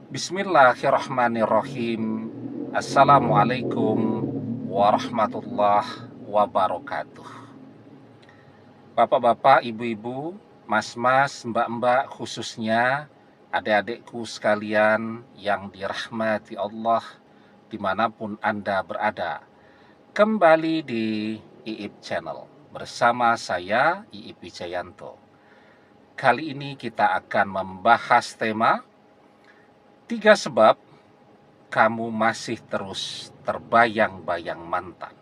Bismillahirrahmanirrahim. Assalamualaikum warahmatullahi wabarakatuh. Bapak-bapak, ibu-ibu, mas-mas, mbak-mbak, khususnya adik-adikku sekalian yang dirahmati Allah dimanapun Anda berada. Kembali di Iip Channel bersama saya Iip Wijayanto. Kali ini kita akan membahas tema 3 sebab kamu masih terus terbayang-bayang mantan.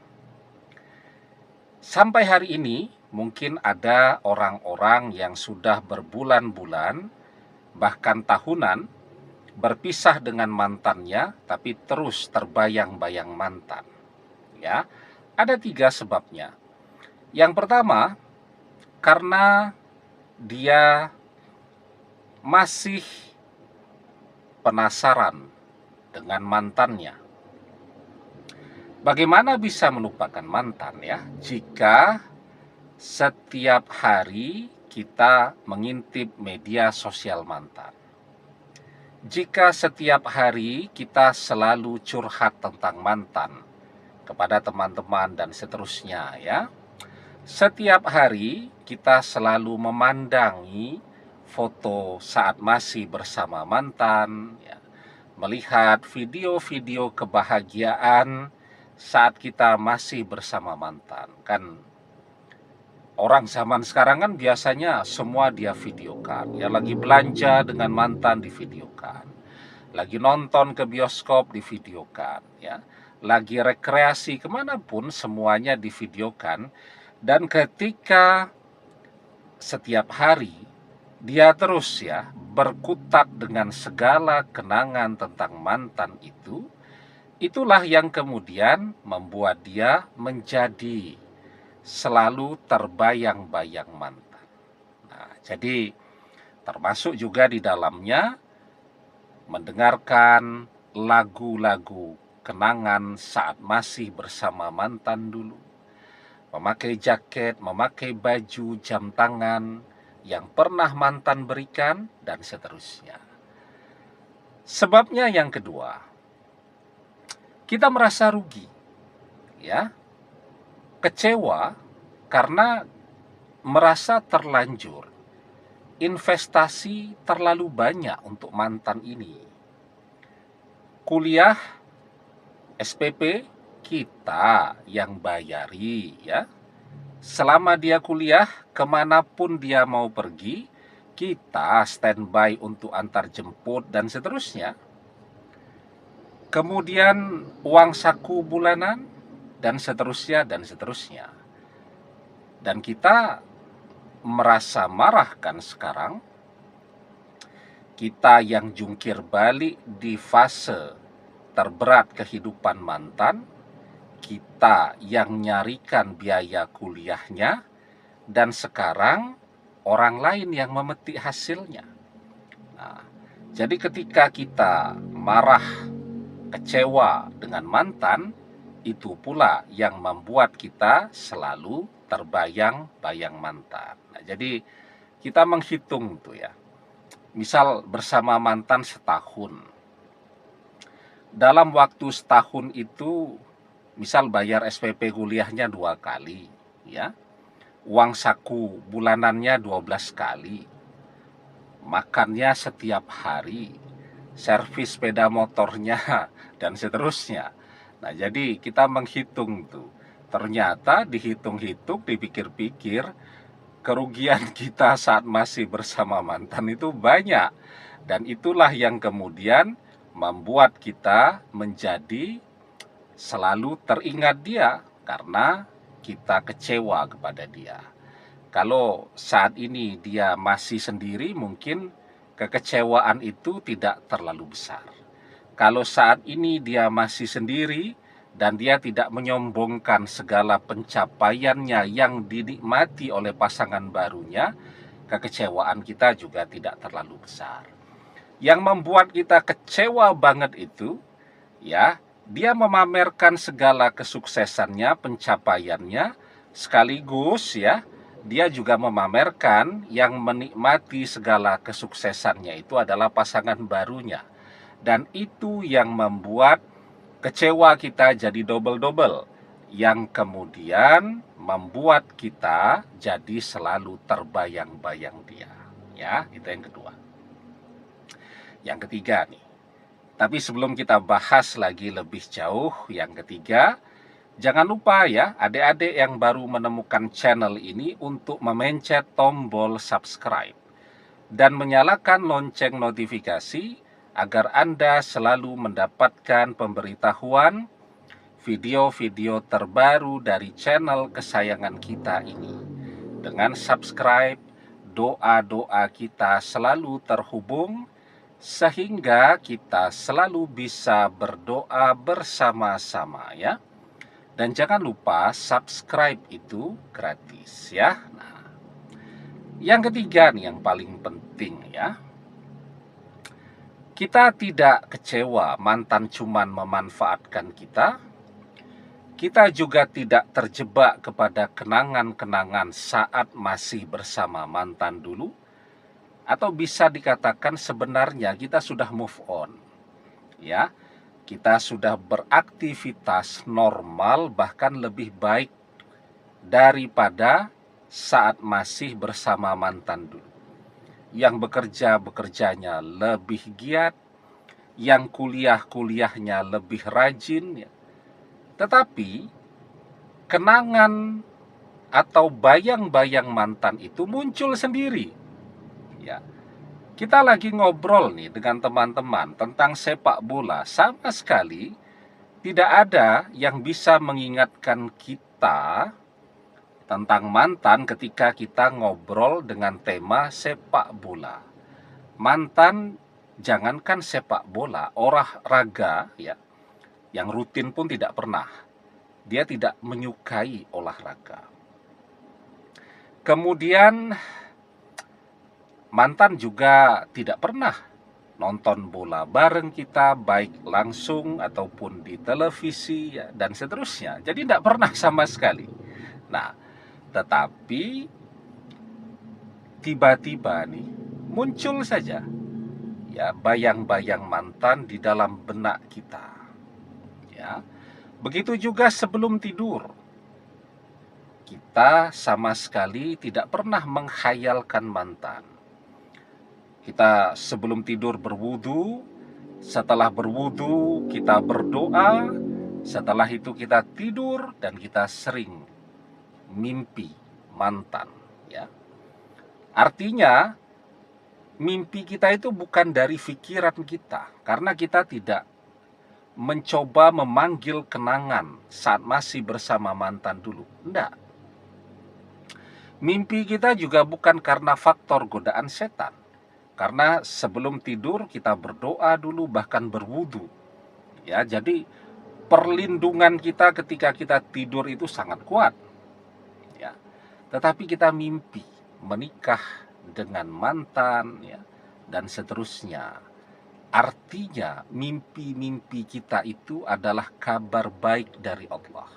Sampai hari ini mungkin ada orang-orang yang sudah berbulan-bulan bahkan tahunan berpisah dengan mantannya tapi terus terbayang-bayang mantan. Ya, ada 3 sebabnya. Yang pertama, karena dia masih penasaran dengan mantannya. Bagaimana bisa melupakan mantan ya jika setiap hari kita mengintip media sosial mantan? Jika setiap hari kita selalu curhat tentang mantan kepada teman-teman dan seterusnya ya. Setiap hari kita selalu memandangi foto saat masih bersama mantan ya, melihat video-video kebahagiaan saat kita masih bersama mantan. Kan orang zaman sekarang kan biasanya semua dia videokan. Ya, lagi belanja dengan mantan di videokan. Lagi nonton ke bioskop di videokan ya. Lagi rekreasi kemanapun semuanya di videokan. Dan ketika setiap hari dia terus ya berkutat dengan segala kenangan tentang mantan itu, itulah yang kemudian membuat dia menjadi selalu terbayang-bayang mantan. Nah, jadi termasuk juga di dalamnya mendengarkan lagu-lagu kenangan saat masih bersama mantan dulu. Memakai jaket, memakai baju, jam tangan yang pernah mantan berikan, dan seterusnya. Sebabnya yang kedua, kita merasa rugi, ya, kecewa karena merasa terlanjur investasi terlalu banyak untuk mantan ini. Kuliah SPP kita yang bayari ya. Selama dia kuliah, kemanapun dia mau pergi, kita standby untuk antar jemput dan seterusnya. Kemudian uang saku bulanan dan seterusnya dan seterusnya. Dan kita merasa marah kan sekarang, kita yang jungkir balik di fase terberat kehidupan mantan, kita yang nyarikan biaya kuliahnya, dan sekarang orang lain yang memetik hasilnya. Nah, jadi ketika kita marah, kecewa dengan mantan, itu pula yang membuat kita selalu terbayang-bayang mantan. Nah, jadi kita menghitung tuh ya. Misal bersama mantan setahun. Dalam waktu setahun itu, misal bayar SPP kuliahnya 2 kali, ya. Uang saku bulanannya 12 kali. Makannya setiap hari. Servis sepeda motornya dan seterusnya. Nah, jadi kita menghitung tuh. Ternyata dihitung-hitung, dipikir-pikir, kerugian kita saat masih bersama mantan itu banyak. Dan itulah yang kemudian membuat kita menjadi selalu teringat dia karena kita kecewa kepada dia. Kalau saat ini dia masih sendiri, mungkin kekecewaan itu tidak terlalu besar. Kalau saat ini dia masih sendiri dan dia tidak menyombongkan segala pencapaiannya yang dinikmati oleh pasangan barunya, kekecewaan kita juga tidak terlalu besar. Yang membuat kita kecewa banget itu, ya, dia memamerkan segala kesuksesannya, pencapaiannya, sekaligus ya, dia juga memamerkan yang menikmati segala kesuksesannya itu adalah pasangan barunya. Dan itu yang membuat kecewa kita jadi double-double, yang kemudian membuat kita jadi selalu terbayang-bayang dia. Ya, itu yang kedua. Yang ketiga nih. Tapi sebelum kita bahas lagi lebih jauh, yang ketiga, jangan lupa ya, adik-adik yang baru menemukan channel ini untuk memencet tombol subscribe dan menyalakan lonceng notifikasi agar Anda selalu mendapatkan pemberitahuan video-video terbaru dari channel kesayangan kita ini. Dengan subscribe, doa-doa kita selalu terhubung sehingga kita selalu bisa berdoa bersama-sama ya. Dan jangan lupa subscribe itu gratis ya. Nah, yang ketiga nih yang paling penting ya. Kita tidak kecewa mantan cuman memanfaatkan kita. Kita juga tidak terjebak kepada kenangan-kenangan saat masih bersama mantan dulu. Atau bisa dikatakan sebenarnya kita sudah move on. Ya, kita sudah beraktivitas normal bahkan lebih baik daripada saat masih bersama mantan dulu. Yang bekerjanya lebih giat, yang kuliahnya lebih rajin ya. Tetapi kenangan atau bayang-bayang mantan itu muncul sendiri. Ya. Kita lagi ngobrol nih dengan teman-teman tentang sepak bola, sama sekali tidak ada yang bisa mengingatkan kita tentang mantan ketika kita ngobrol dengan tema sepak bola. Mantan, jangankan sepak bola, olahraga ya, yang rutin pun tidak pernah. Dia tidak menyukai olahraga. Kemudian mantan juga tidak pernah nonton bola bareng kita, baik langsung ataupun di televisi ya, dan seterusnya. Jadi tidak pernah sama sekali. Nah, tetapi tiba-tiba nih muncul saja ya bayang-bayang mantan di dalam benak kita. Ya. Begitu juga sebelum tidur. Kita sama sekali tidak pernah menghayalkan mantan. Kita sebelum tidur berwudu, setelah berwudu kita berdoa, setelah itu kita tidur dan kita sering mimpi mantan ya. Artinya mimpi kita itu bukan dari pikiran kita, karena kita tidak mencoba memanggil kenangan saat masih bersama mantan dulu. Enggak. Mimpi kita juga bukan karena faktor godaan setan. Karena sebelum tidur kita berdoa dulu, bahkan berwudu. Ya, jadi perlindungan kita ketika kita tidur itu sangat kuat. Ya. Tetapi kita mimpi menikah dengan mantan ya, dan seterusnya. Artinya mimpi-mimpi kita itu adalah kabar baik dari Allah,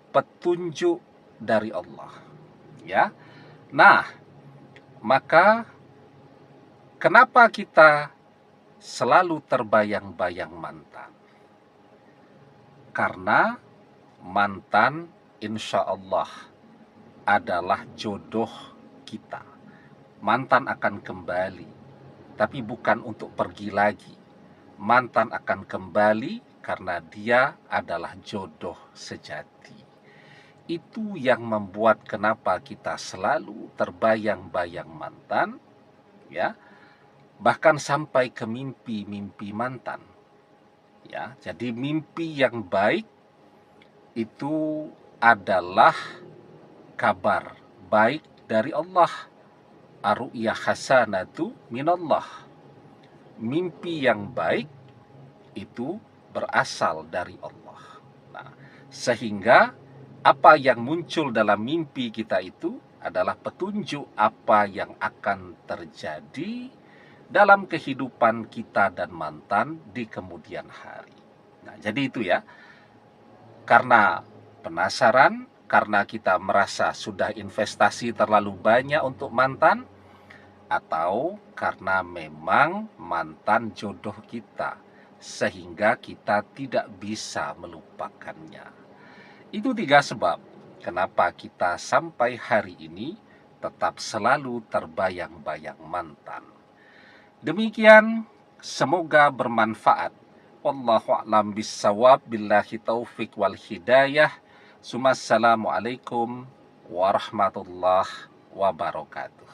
petunjuk dari Allah ya. Nah, maka kenapa kita selalu terbayang-bayang mantan? Karena mantan insya Allah adalah jodoh kita. Mantan akan kembali, tapi bukan untuk pergi lagi. Mantan akan kembali karena dia adalah jodoh sejati. Itu yang membuat kenapa kita selalu terbayang-bayang mantan, ya. Bahkan sampai ke mimpi-mimpi mantan. Ya, jadi mimpi yang baik itu adalah kabar baik dari Allah. Ar-ru'ya hasanatu minallah. Mimpi yang baik itu berasal dari Allah. Nah, sehingga apa yang muncul dalam mimpi kita itu adalah petunjuk apa yang akan terjadi dalam kehidupan kita dan mantan di kemudian hari. Nah, jadi itu ya. Karena penasaran, karena kita merasa sudah investasi terlalu banyak untuk mantan, atau karena memang mantan jodoh kita, sehingga kita tidak bisa melupakannya. Itu 3 sebab kenapa kita sampai hari ini tetap selalu terbayang-bayang mantan. Demikian, semoga bermanfaat. Wallahu a'lam bissawab, billahi taufik wal hidayah. Assalamualaikum warahmatullahi wabarakatuh.